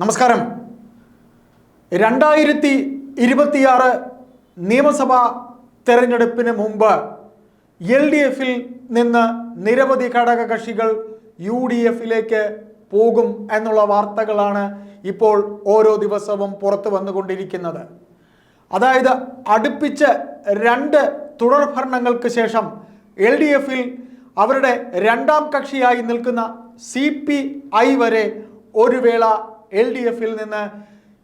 നമസ്കാരം. 2026 നിയമസഭാ തെരഞ്ഞെടുപ്പിന് മുമ്പ് LDFിൽ നിന്ന് നിരവധി ഘടകകക്ഷികൾ UDFിലേക്ക് പോകും എന്നുള്ള വാർത്തകളാണ് ഇപ്പോൾ ഓരോ ദിവസവും പുറത്തു വന്നുകൊണ്ടിരിക്കുന്നത്. അതായത് അടുപ്പിച്ച് 2 തുടർഭരണങ്ങൾക്ക് ശേഷം LDFിൽ അവരുടെ രണ്ടാം കക്ഷിയായി നിൽക്കുന്ന CPI വരെ ഒരു വേള LDFിൽ നിന്ന്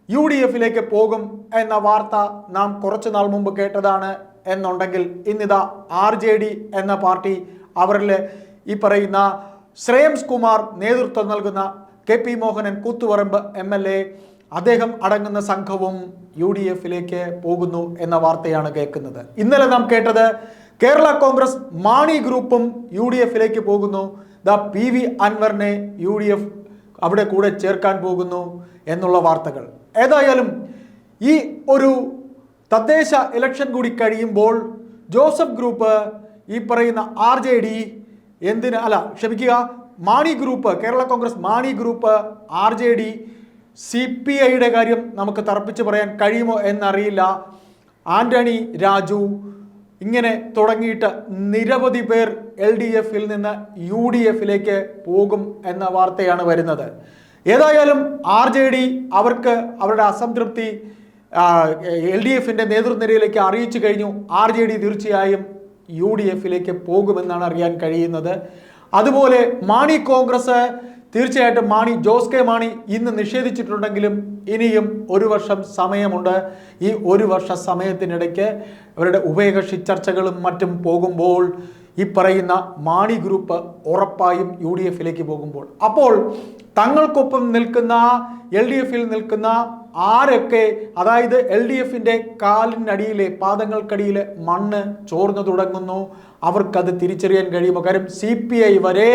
UDFിലേക്ക് പോകും എന്ന വാർത്ത നാം കുറച്ചു നാൾ മുമ്പ് കേട്ടതാണ്. എന്നുണ്ടെങ്കിൽ ഇന്നിതാ RJD എന്ന പാർട്ടി അവരിൽ ഈ പറയുന്ന ശ്രേയംസ് കുമാർ നേതൃത്വം നൽകുന്ന KP മോഹനൻ കൂത്തുപറമ്പ് MLA അദ്ദേഹം അടങ്ങുന്ന സംഘവും UDFിലേക്ക് പോകുന്നു എന്ന വാർത്തയാണ് കേൾക്കുന്നത്. ഇന്നലെ നാം കേട്ടത് കേരള കോൺഗ്രസ് മാണി ഗ്രൂപ്പും UDFിലേക്ക് പോകുന്നു. PV അൻവറിനെ UDF അവിടെ കൂടെ ചേർക്കാൻ പോകുന്നു എന്നുള്ള വാർത്തകൾ. ഏതായാലും ഈ ഒരു തദ്ദേശ ഇലക്ഷൻ കൂടി കഴിയുമ്പോൾ ജോസഫ് ഗ്രൂപ്പ് ഈ പറയുന്ന RJD Mani group, Kerala Congress Mani group, RJD, CPIയുടെ കാര്യം നമുക്ക് തർപ്പിച്ച് പറയാൻ കഴിയുമോ എന്നറിയില്ല. ആന്റണി രാജു ഇങ്ങനെ തുടങ്ങിയിട്ട് നിരവധി പേർ LDFിൽ നിന്ന് UDFിലേക്ക് പോകും എന്ന വാർത്തയാണ് വരുന്നത്. ഏതായാലും RJD അവർക്ക് അവരുടെ അസംതൃപ്തി LDFിൻ്റെ നേതൃനിരയിലേക്ക് അറിയിച്ചു കഴിഞ്ഞു. RJD തീർച്ചയായും UDFിലേക്ക് പോകുമെന്നാണ് അറിയാൻ കഴിയുന്നത്. അതുപോലെ മാണി കോൺഗ്രസ് തീർച്ചയായിട്ടും ജോസ് കെ മാണി ഇന്ന് നിഷേധിച്ചിട്ടുണ്ടെങ്കിലും ഇനിയും 1 വർഷം സമയമുണ്ട്. ഈ 1 വർഷ സമയത്തിനിടയ്ക്ക് അവരുടെ ഉഭയകക്ഷി ചർച്ചകളും മറ്റും പോകുമ്പോൾ ഈ പറയുന്ന മാണി ഗ്രൂപ്പ് ഉറപ്പായും UDFിലേക്ക് പോകുമ്പോൾ അപ്പോൾ തങ്ങൾക്കൊപ്പം നിൽക്കുന്ന LDFിൽ നിൽക്കുന്ന ആരൊക്കെ, അതായത് LDFിൻ്റെ കാലിനടിയിലെ പാദങ്ങൾക്കടിയിലെ മണ്ണ് ചോർന്നു തുടങ്ങുന്നു, അവർക്കത് തിരിച്ചറിയാൻ കഴിയുമോ? കാര്യം CPI വരെ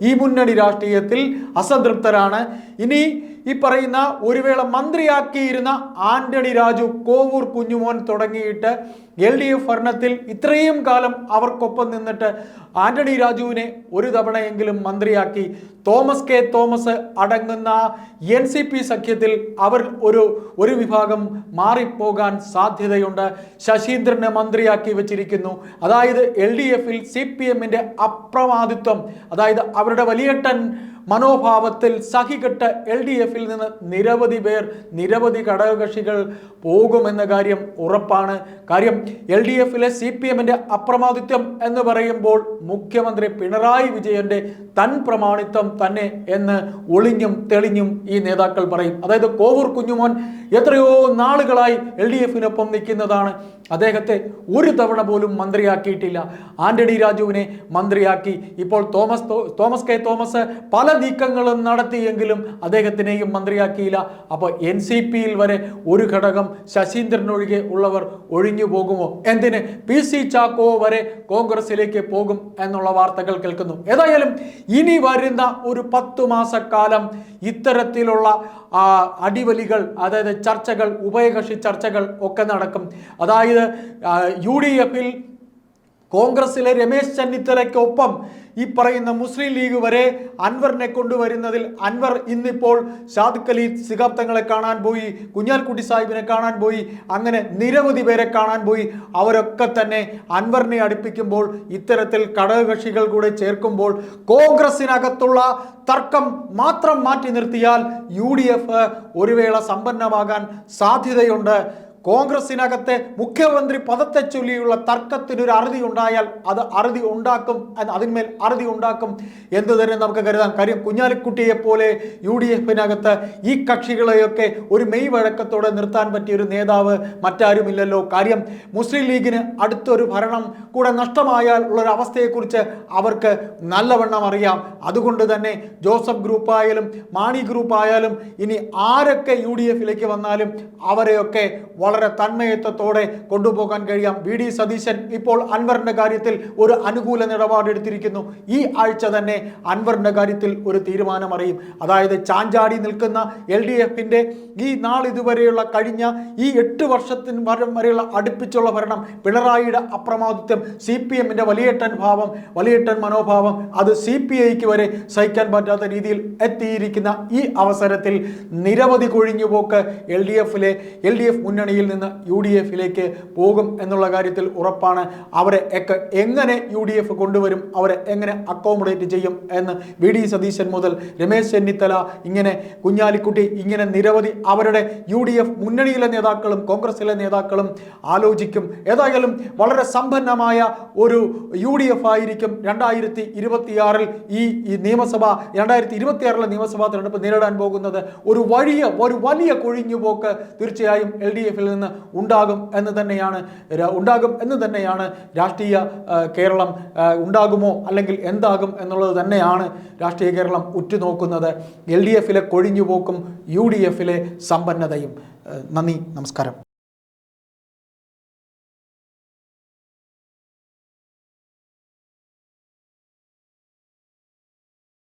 ഈ മുന്നണി രാഷ്ട്രീയത്തിൽ അസംതൃപ്തരാണ്. ഇനി ഈ പറയുന്ന ഒരു വേള മന്ത്രിയാക്കിയിരുന്ന ആന്റണി രാജു, കോവൂർ കുഞ്ഞുമോൻ തുടങ്ങിയിട്ട് LDF ഭരണത്തിൽ ഇത്രയും കാലം അവർക്കൊപ്പം നിന്നിട്ട് ആന്റണി രാജുവിനെ ഒരു തവണയെങ്കിലും മന്ത്രിയാക്കി. തോമസ് കെ തോമസ് അടങ്ങുന്ന NCP സഖ്യത്തിൽ അവർ ഒരു വിഭാഗം മാറിപ്പോകാൻ സാധ്യതയുണ്ട്. ശശീന്ദ്രനെ മന്ത്രിയാക്കി വെച്ചിരിക്കുന്നു. അതായത് LDFിൽ CPMൻ്റെ അപ്രമാദിത്വം, അതായത് അവരുടെ വലിയേട്ടൻ മനോഭാവത്തിൽ സഹികെട്ട് LDFിൽ നിന്ന് നിരവധി ഘടകകക്ഷികൾ പോകുമെന്ന കാര്യം ഉറപ്പാണ്. കാര്യം LDFിലെ CPMൻ്റെ അപ്രമാദിത്വം എന്ന് പറയുമ്പോൾ മുഖ്യമന്ത്രി പിണറായി വിജയന്റെ തൻ പ്രമാണിത്വം തന്നെ എന്ന് ഒളിഞ്ഞും തെളിഞ്ഞും ഈ നേതാക്കൾ പറയും. അതായത് കോവൂർ കുഞ്ഞുമോൻ എത്രയോ നാളുകളായി LDFിനൊപ്പം നിൽക്കുന്നതാണ്. അദ്ദേഹത്തെ ഒരു തവണ പോലും മന്ത്രിയാക്കിയിട്ടില്ല. ആന്റണി രാജുവിനെ മന്ത്രിയാക്കി. ഇപ്പോൾ തോമസ് കെ തോമസ് പല നീക്കങ്ങളും നടത്തിയെങ്കിലും അദ്ദേഹത്തിനെയും മന്ത്രിയാക്കിയില്ല. അപ്പോൾ NCPയിൽ വരെ ഒരു ഘടകം ശശീന്ദ്രനൊഴികെ ഉള്ളവർ ഒഴിഞ്ഞു പോകുമോ? എന്തിന് PC ചാക്കോ വരെ കോൺഗ്രസിലേക്ക് പോകും എന്നുള്ള വാർത്തകൾ കേൾക്കുന്നു. ഏതായാലും ഇനി വരുന്ന ഒരു 10 മാസക്കാലം ഇത്തരത്തിലുള്ള അടിവലികൾ, അതായത് ചർച്ചകൾ, ഉഭയകക്ഷി ചർച്ചകൾ ഒക്കെ നടക്കും. അതായത് UDFിൽ കോൺഗ്രസിലെ രമേശ് ചെന്നിത്തലയ്ക്കൊപ്പം ഈ പറയുന്ന മുസ്ലിം ലീഗ് വരെ അൻവറിനെ കൊണ്ടുവരുന്നതിൽ അൻവർ ഇന്നിപ്പോൾ സാദിഖ് അലി ശിഹാബ് തങ്ങളെ കാണാൻ പോയി, കുഞ്ഞാലിക്കുട്ടി സാഹിബിനെ കാണാൻ പോയി, അങ്ങനെ നിരവധി പേരെ കാണാൻ പോയി. അവരൊക്കെ തന്നെ അൻവറിനെ അടുപ്പിക്കുമ്പോൾ ഇത്തരത്തിൽ ഘടകകക്ഷികൾ കൂടെ ചേർക്കുമ്പോൾ കോൺഗ്രസിനകത്തുള്ള തർക്കം മാത്രം മാറ്റി നിർത്തിയാൽ UDF ഒരു വേള സമ്പന്നമാകാൻ സാധ്യതയുണ്ട്. കോൺഗ്രസിനകത്തെ മുഖ്യമന്ത്രി പദത്തെ ചൊല്ലിയുള്ള തർക്കത്തിനൊരു അറുതി ഉണ്ടായാൽ അതിന്മേൽ അറുതി ഉണ്ടാക്കും എന്ന് തന്നെ നമുക്ക് കരുതാം. കാര്യം കുഞ്ഞാലിക്കുട്ടിയെ പോലെ UDFിനകത്ത് ഈ കക്ഷികളെയൊക്കെ ഒരു മെയ് വഴക്കത്തോടെ നിർത്താൻ പറ്റിയൊരു നേതാവ് മറ്റാരുമില്ലല്ലോ. കാര്യം മുസ്ലിം ലീഗിന് അടുത്തൊരു ഭരണം കൂടെ നഷ്ടമായാൽ ഉള്ളൊരവസ്ഥയെക്കുറിച്ച് അവർക്ക് നല്ലവണ്ണം അറിയാം. അതുകൊണ്ട് തന്നെ ജോസഫ് ഗ്രൂപ്പായാലും മാണി ഗ്രൂപ്പായാലും ഇനി ആരൊക്കെ UDFിലേക്ക് വന്നാലും അവരെയൊക്കെ വളരെ തന്മയത്വത്തോടെ കൊണ്ടുപോകാൻ കഴിയാം. വി ഡി സതീശൻ ഇപ്പോൾ അൻവറിന്റെ കാര്യത്തിൽ ഒരു അനുകൂല നിലപാടെടുത്തിരിക്കുന്നു. ഈ ആഴ്ച തന്നെ അൻവറിന്റെ കാര്യത്തിൽ ഒരു തീരുമാനം അറിയും. അതായത് ചാഞ്ചാടി നിൽക്കുന്ന LDFന്റെ ഈ നാളിതുവരെയുള്ള കഴിഞ്ഞ ഈ 8 വർഷത്തിന് വരെയുള്ള അടുപ്പിച്ചുള്ള ഭരണം, പിണറായിയുടെ അപ്രമാദിത്വം, CPMന്റെ വലിയേട്ടൻ മനോഭാവം അത് CPIക്ക് വരെ സഹിക്കാൻ പറ്റാത്ത രീതിയിൽ എത്തിയിരിക്കുന്ന ഈ അവസരത്തിൽ നിരവധി കൊഴിഞ്ഞുപോക്ക് LDF മുന്നണിയിൽ നിന്ന് UDFിലേക്ക് പോകും എന്നുള്ള കാര്യത്തിൽ ഉറപ്പാണ്. അവരെ എങ്ങനെ UDF കൊണ്ടുവരും, അവരെ എങ്ങനെ അക്കോമഡേറ്റ് ചെയ്യും എന്ന് വി ഡി സതീശൻ മുതൽ രമേശ് ചെന്നിത്തല, ഇങ്ങനെ കുഞ്ഞാലിക്കുട്ടി, ഇങ്ങനെ നിരവധി അവരുടെ UDF മുന്നണിയിലെ നേതാക്കളും കോൺഗ്രസിലെ നേതാക്കളും ആലോചിക്കും. ഏതായാലും വളരെ സമ്പന്നമായ ഒരു UDF ആയിരിക്കും 2026 ഈ നിയമസഭ 2026 നിയമസഭാ തെരഞ്ഞെടുപ്പ് നേരിടാൻ പോകുന്നത്. ഒരു വലിയ കൊഴിഞ്ഞുപോക്ക് തീർച്ചയായും LDFിൽ നിന്ന് ഉണ്ടാകും എന്ന് തന്നെയാണ് രാഷ്ട്രീയ കേരളം ഉണ്ടാകുമോ അല്ലെങ്കിൽ എന്താകും എന്നുള്ളത് തന്നെയാണ് രാഷ്ട്രീയ കേരളം ഉറ്റുനോക്കുന്നത്. LDFിലെ കൊഴിഞ്ഞുപോക്കും UDFിലെ സമ്പന്നതയും. നന്ദി, നമസ്കാരം.